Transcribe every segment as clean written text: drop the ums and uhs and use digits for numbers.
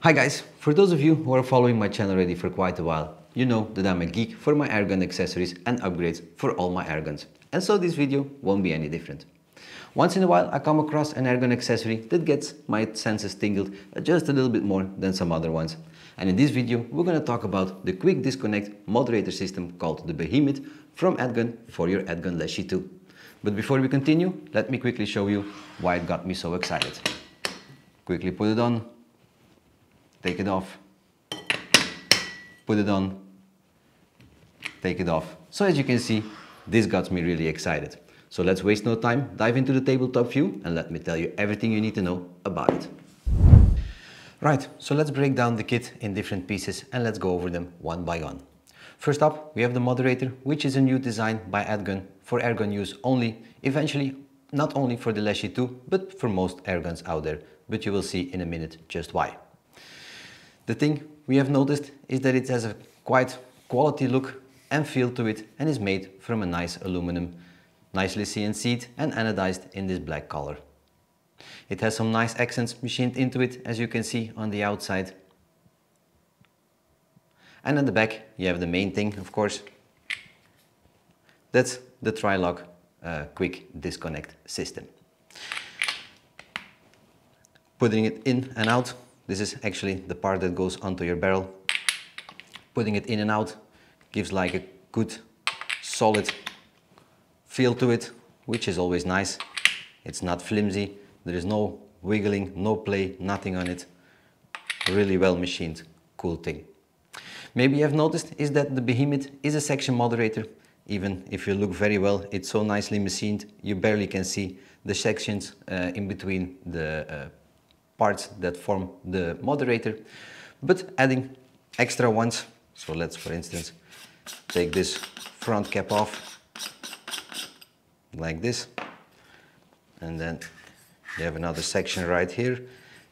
Hi guys, for those of you who are following my channel already for quite a while, you know that I'm a geek for my airgun accessories and upgrades for all my airguns. And so this video won't be any different. Once in a while I come across an airgun accessory that gets my senses tingled just a little bit more than some other ones. And in this video we're going to talk about the quick disconnect moderator system called the Behemoth from EDgun for your EDgun Lashing 2. But before we continue, let me quickly show you why it got me so excited. Quickly put it on. Take it off, put it on, take it off. So as you can see, this got me really excited. So let's waste no time, dive into the tabletop view and let me tell you everything you need to know about it. Right, so let's break down the kit in different pieces and let's go over them one by one. First up, we have the moderator, which is a new design by EDgun for airgun use only, eventually not only for the Lashing 2, but for most airguns out there. But you will see in a minute just why. The thing we have noticed is that it has a quite quality look and feel to it and is made from a nice aluminum, nicely CNC'd and anodized in this black color. It has some nice accents machined into it, as you can see on the outside. And at the back you have the main thing, of course. That's the Tri Lug quick disconnect system. Putting it in and out. This is actually the part that goes onto your barrel. Putting it in and out gives like a good solid feel to it, which is always nice. It's not flimsy, there is no wiggling, no play, nothing on it. Really well machined, cool thing. Maybe you have noticed is that the Behemoth is a section moderator. Even if you look very well, it's so nicely machined, you barely can see the sections in between the parts that form the moderator, but adding extra ones. So let's, for instance, take this front cap off like this, and then you have another section right here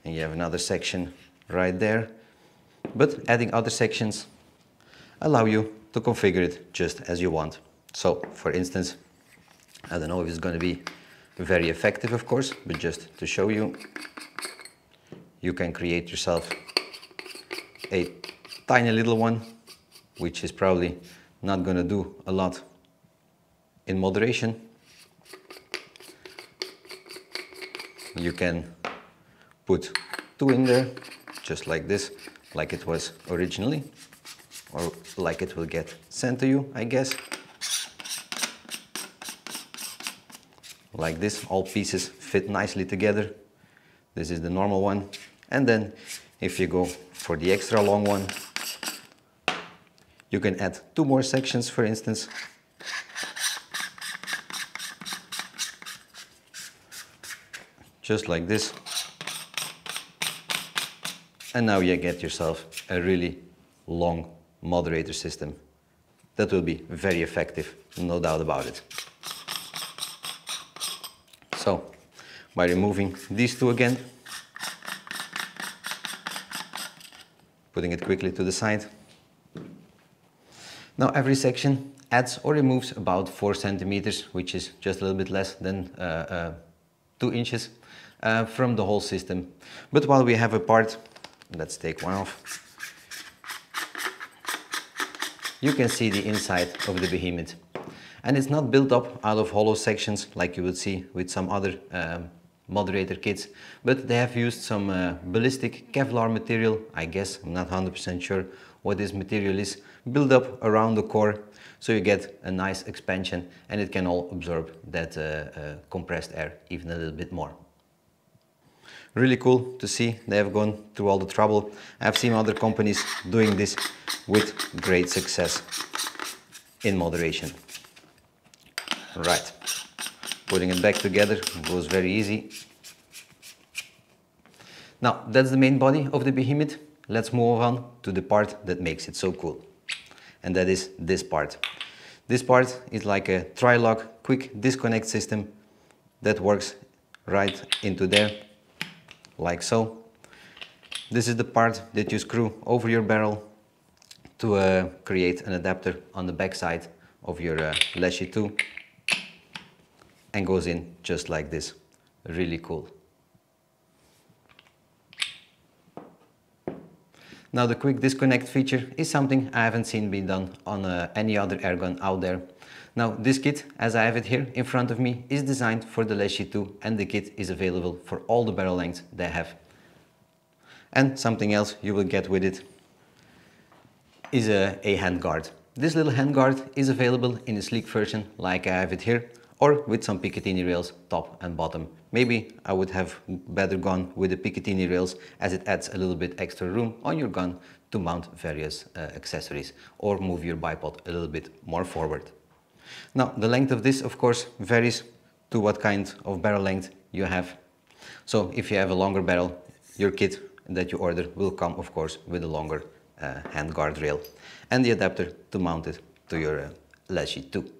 and you have another section right there, but adding other sections allow you to configure it just as you want. So for instance, I don't know if it's going to be very effective, of course, but just to show you, you can create yourself a tiny little one, which is probably not going to do a lot in moderation. You can put two in there, just like this, like it was originally, or like it will get sent to you, I guess. Like this, all pieces fit nicely together. This is the normal one. And then if you go for the extra long one, you can add two more sections, for instance. Just like this. And now you get yourself a really long moderator system that will be very effective, no doubt about it. So by removing these two again, putting it quickly to the side. Now every section adds or removes about 4 centimeters, which is just a little bit less than 2 inches from the whole system. But while we have a part, let's take one off, you can see the inside of the Behemoth. And it's not built up out of hollow sections like you would see with some other moderator kits, but they have used some ballistic Kevlar material, I guess, I'm not 100% sure what this material is, built up around the core, so you get a nice expansion and it can all absorb that compressed air even a little bit more. Really cool to see they have gone through all the trouble. I've seen other companies doing this with great success in moderation. Right. Putting it back together goes very easy. Now that's the main body of the Behemoth. Let's move on to the part that makes it so cool. And that is this part. This part is like a Tri Lug quick disconnect system that works right into there, like so. This is the part that you screw over your barrel to create an adapter on the back side of your Lashing 2. And goes in just like this. Really cool. Now the quick disconnect feature is something I haven't seen being done on any other airgun out there. Now this kit, as I have it here in front of me, is designed for the Lashing 2 and the kit is available for all the barrel lengths they have. And something else you will get with it is a handguard. This little handguard is available in a sleek version like I have it here, or with some Picatinny rails top and bottom. Maybe I would have better gone with the Picatinny rails as it adds a little bit extra room on your gun to mount various accessories or move your bipod a little bit more forward. Now the length of this of course varies to what kind of barrel length you have. So if you have a longer barrel, your kit that you order will come of course with a longer handguard rail and the adapter to mount it to your Lashing 2.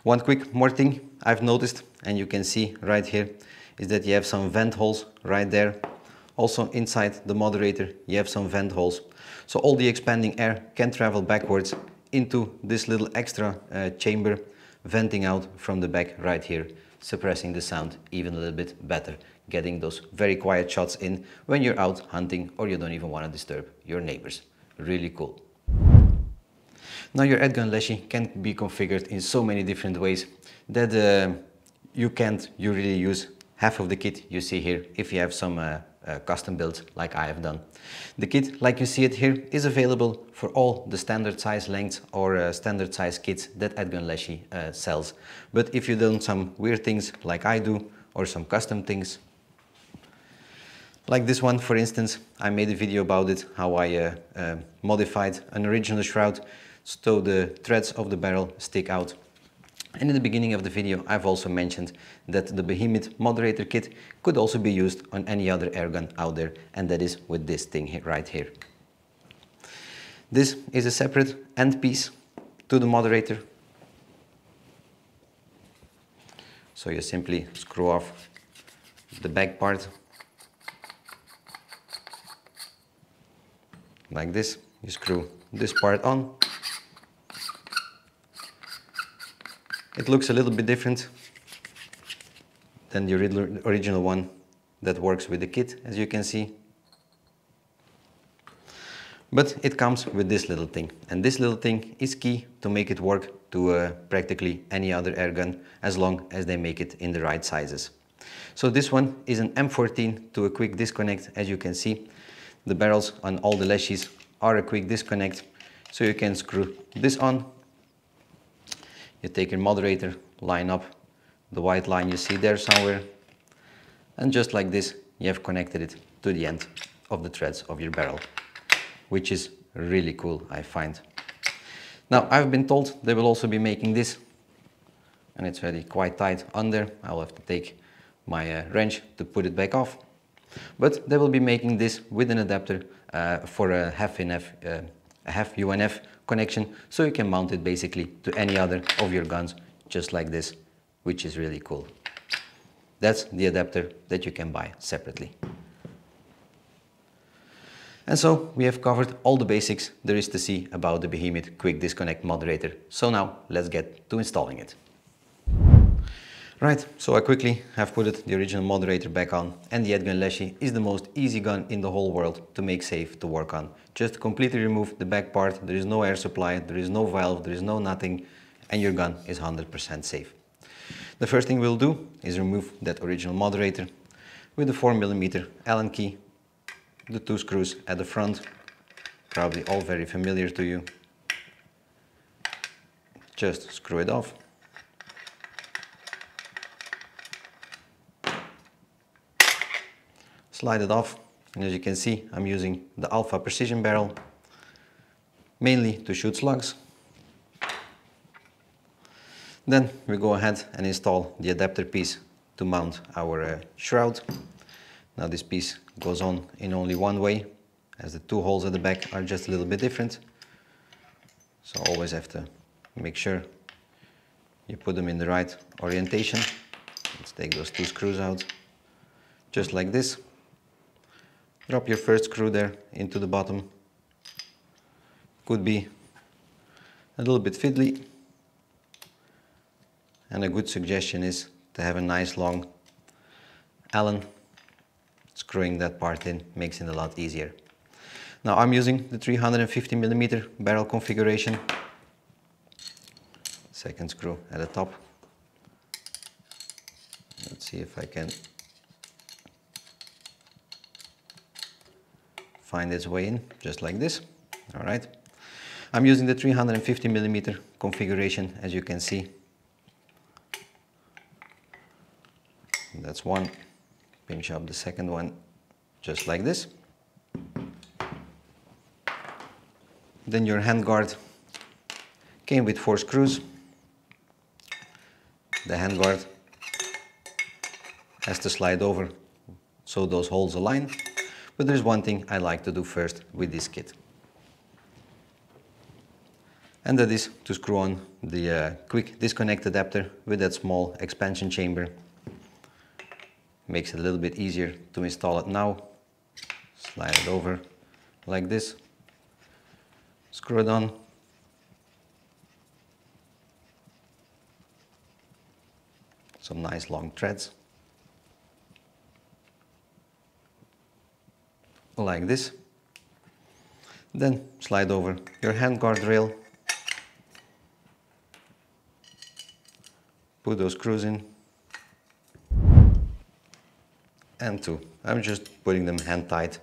One quick more thing I've noticed, and you can see right here, is that you have some vent holes right there. Also inside the moderator you have some vent holes, so all the expanding air can travel backwards into this little extra chamber, venting out from the back right here, suppressing the sound even a little bit better, getting those very quiet shots in when you're out hunting or you don't even want to disturb your neighbors. Really cool. Now your EDgun Lashing can be configured in so many different ways that you can't really use half of the kit you see here if you have some custom builds like I have done. The kit, like you see it here, is available for all the standard size lengths or standard size kits that EDgun Lashing sells. But if you've done some weird things like I do, or some custom things, like this one for instance, I made a video about it, how I modified an original shroud so the threads of the barrel stick out. And in the beginning of the video I've also mentioned that the Behemoth moderator kit could also be used on any other airgun out there, and that is with this thing here, right here. This is a separate end piece to the moderator. So you simply screw off the back part like this. You screw this part on. It looks a little bit different than the original one that works with the kit, as you can see. But it comes with this little thing, and this little thing is key to make it work to practically any other airgun, as long as they make it in the right sizes. So this one is an M14 to a quick disconnect, as you can see. The barrels on all the Lashings are a quick disconnect, so you can screw this on. You take your moderator, line up the white line you see there somewhere, and just like this you have connected it to the end of the threads of your barrel, which is really cool, I find. Now I've been told they will also be making this, and it's already quite tight on there. I'll have to take my wrench to put it back off, but they will be making this with an adapter for a half UNF connection, so you can mount it basically to any other of your guns, just like this, which is really cool. That's the adapter that you can buy separately. And so we have covered all the basics there is to see about the Behemoth Quick Disconnect Moderator. So now let's get to installing it. Right, so I quickly have put the original moderator back on, and the EDgun Lashing is the most easy gun in the whole world to make safe to work on. Just completely remove the back part, there is no air supply, there is no valve, there is no nothing, and your gun is 100% safe. The first thing we'll do is remove that original moderator with the 4mm Allen key, the 2 screws at the front, probably all very familiar to you. Just screw it off. Slide it off, and as you can see I'm using the Alpha precision barrel mainly to shoot slugs. Then we go ahead and install the adapter piece to mount our shroud. Now this piece goes on in only one way, as the 2 holes at the back are just a little bit different, so always have to make sure you put them in the right orientation. Let's take those 2 screws out, just like this. Drop your first screw there into the bottom. Could be a little bit fiddly, and a good suggestion is to have a nice long Allen. Screwing that part in makes it a lot easier. Now I'm using the 350mm barrel configuration. Second screw at the top. Let's see if I can find its way in, just like this. All right. I'm using the 350mm configuration, as you can see. That's one. Pinch up the second one, just like this. Then your handguard came with 4 screws. The handguard has to slide over so those holes align. But there's one thing I like to do first with this kit. And that is to screw on the quick disconnect adapter with that small expansion chamber. Makes it a little bit easier to install it now. Slide it over like this. Screw it on. Some nice long threads. Like this. Then slide over your handguard rail. Put those screws in. And 2. I'm just putting them hand tight,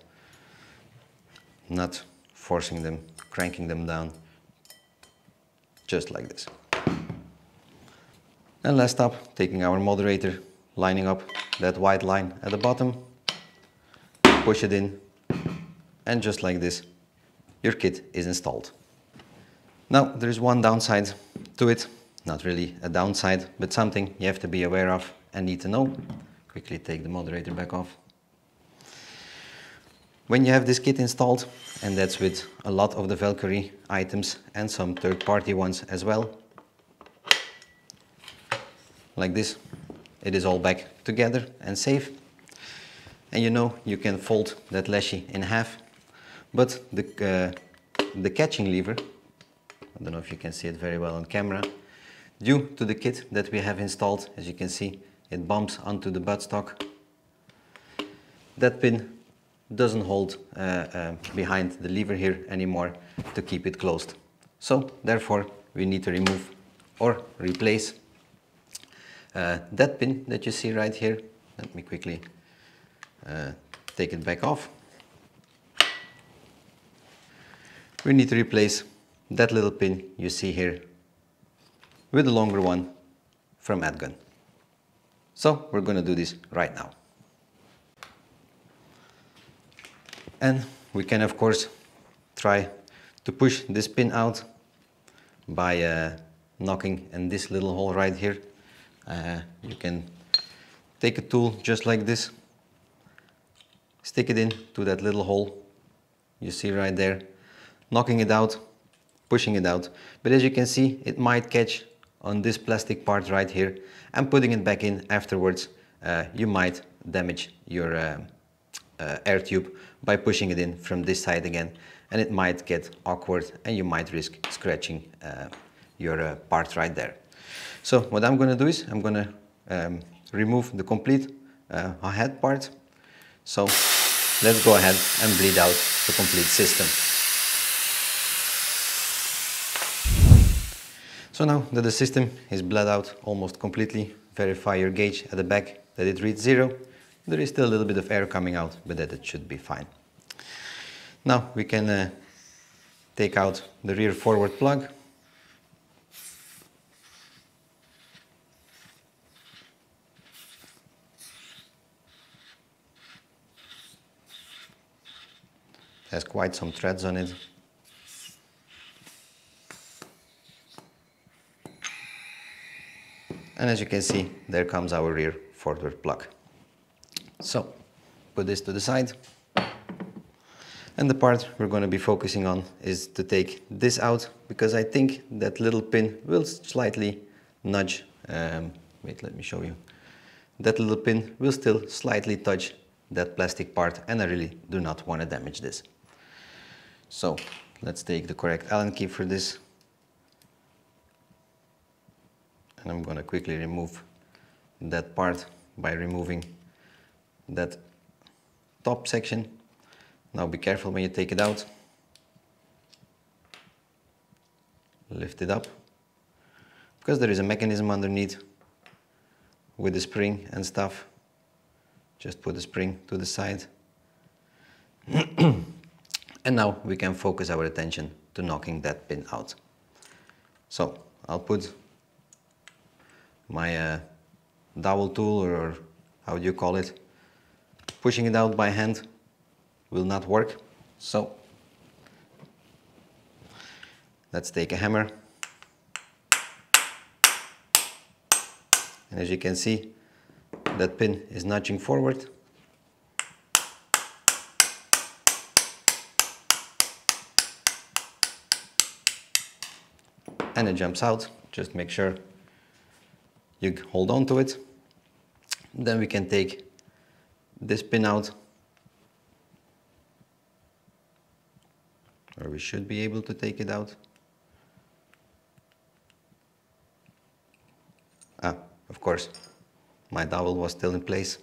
not forcing them, cranking them down, just like this. And last up, taking our moderator, lining up that white line at the bottom, push it in, and just like this, your kit is installed. Now, there is one downside to it, not really a downside, but something you have to be aware of and need to know. Quickly take the moderator back off. When you have this kit installed, and that's with a lot of the Valkyrie items and some third-party ones as well, like this, it is all back together and safe. And you know, you can fold that lashing in half, but the catching lever, I don't know if you can see it very well on camera, due to the kit that we have installed, as you can see, it bumps onto the buttstock. That pin doesn't hold behind the lever here anymore to keep it closed. So therefore we need to remove or replace that pin that you see right here. Let me quickly take it back off. We need to replace that little pin you see here with the longer one from EDgun. So we're going to do this right now. And we can of course try to push this pin out by knocking in this little hole right here. You can take a tool just like this, stick it in to that little hole you see right there, knocking it out, pushing it out. But as you can see, it might catch on this plastic part right here, and putting it back in afterwards, you might damage your air tube by pushing it in from this side again, and it might get awkward and you might risk scratching your part right there. So what I'm going to do is I'm going to remove the complete head part. So let's go ahead and bleed out the complete system. So now that the system is bled out almost completely, verify your gauge at the back that it reads 0. There is still a little bit of air coming out, but that it should be fine. Now we can take out the rear forward plug. It has quite some threads on it. And as you can see, there comes our rear forward plug. So, put this to the side. And the part we're going to be focusing on is to take this out, because I think that little pin will slightly nudge. Wait, let me show you. That little pin will still slightly touch that plastic part, and I really do not want to damage this. So, let's take the correct Allen key for this. And I'm going to quickly remove that part by removing that top section. Now be careful when you take it out. Lift it up, because there is a mechanism underneath with the spring and stuff. Just put the spring to the side. And now we can focus our attention to knocking that pin out. So I'll put my dowel tool, or how do you call it? Pushing it out by hand will not work. So let's take a hammer. And as you can see, that pin is nudging forward. And it jumps out. Just make sure you hold on to it. Then we can take this pin out, or we should be able to take it out. Of course, my dowel was still in place.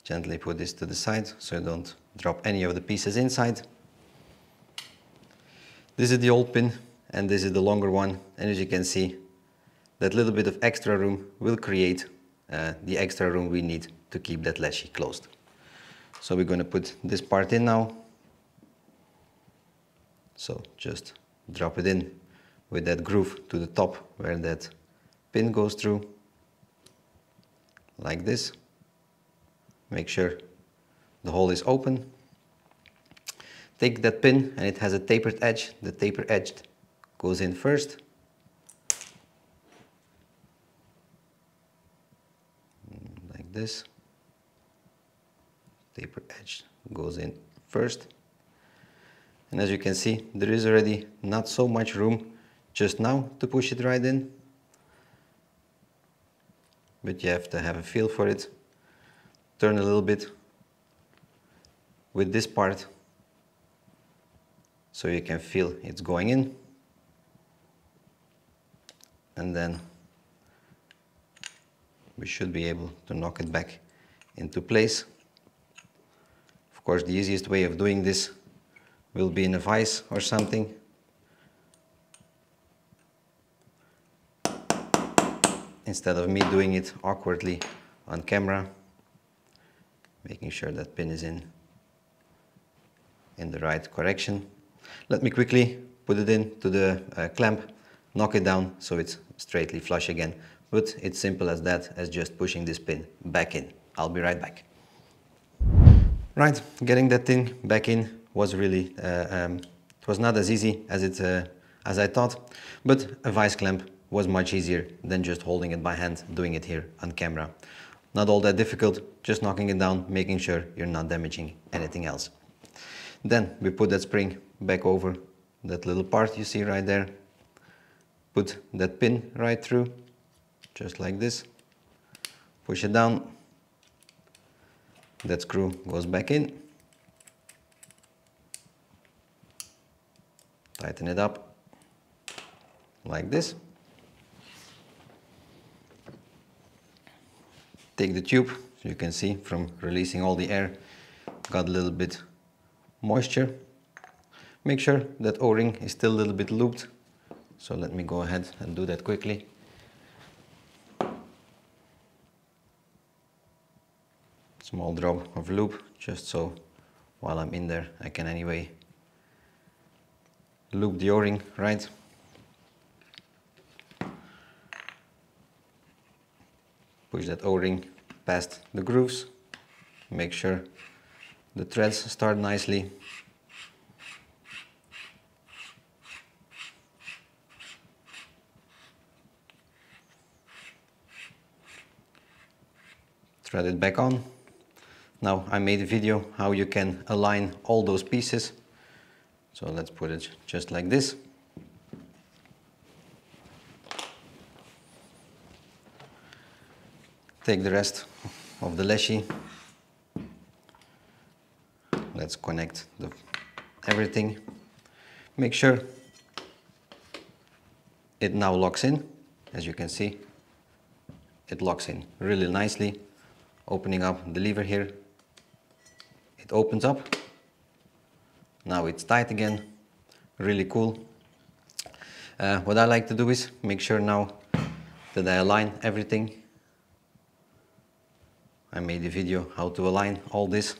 Gently put this to the side so you don't drop any of the pieces inside. This is the old pin and this is the longer one, and as you can see, that little bit of extra room will create the extra room we need to keep that latchet closed. So we're going to put this part in now. So just drop it in with that groove to the top where that pin goes through, like this. Make sure the hole is open. Take that pin, and it has a tapered edge. The tapered edge goes in first. Like this. Tapered edge goes in first. And as you can see, there is already not so much room just now to push it right in. But you have to have a feel for it. Turn a little bit with this part so you can feel it's going in. And then we should be able to knock it back into place. Of course, the easiest way of doing this will be in a vise or something. Instead of me doing it awkwardly on camera, making sure that pin is in the right correction. Let me quickly put it into the clamp, knock it down so it's straightly flush again. But it's simple as that, as just pushing this pin back in. I'll be right back. Right, getting that thing back in was really, it was not as easy as I thought, but a vice clamp was much easier than just holding it by hand, doing it here on camera. Not all that difficult, just knocking it down, making sure you're not damaging anything else. Then we put that spring back over that little part you see right there. Put that pin right through, just like this. Push it down. That screw goes back in. Tighten it up, like this. Take the tube, so you can see from releasing all the air, got a little bit moisture. Make sure that O-ring is still a little bit looped. So let me go ahead and do that quickly. Small drop of lube, just so while I'm in there I can anyway loop the O-ring right. Push that O-ring past the grooves. Make sure the threads start nicely. Thread it back on. Now I made a video how you can align all those pieces. So let's put it just like this. Take the rest of the latchet. Let's connect everything. Make sure it now locks in. As you can see, it locks in really nicely. Opening up the lever here, it opens up. Now it's tight again, really cool. What I like to do is make sure now that I align everything. I made a video how to align all this,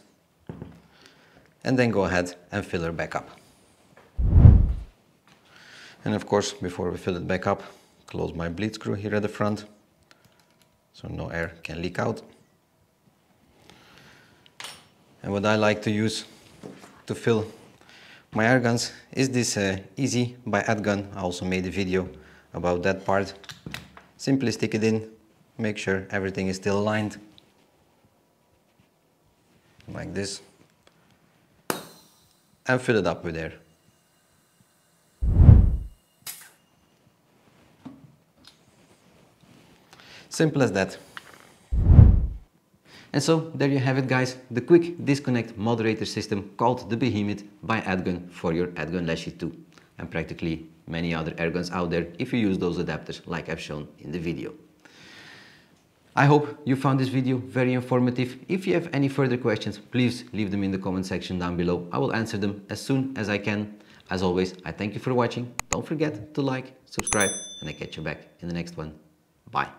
and then go ahead and fill her back up. And of course, before we fill it back up, close my bleed screw here at the front so no air can leak out. And what I like to use to fill my air guns is this Easy by EDgun. I also made a video about that part. Simply stick it in, make sure everything is still aligned, like this, and fill it up with air. Simple as that. And so there you have it, guys, the quick disconnect moderator system called the Behemoth by EDgun for your EDgun Lashing 2, and practically many other airguns out there if you use those adapters like I've shown in the video. I hope you found this video very informative. If you have any further questions, please leave them in the comment section down below. I will answer them as soon as I can. As always, I thank you for watching. Don't forget to like, subscribe, and I catch you back in the next one. Bye.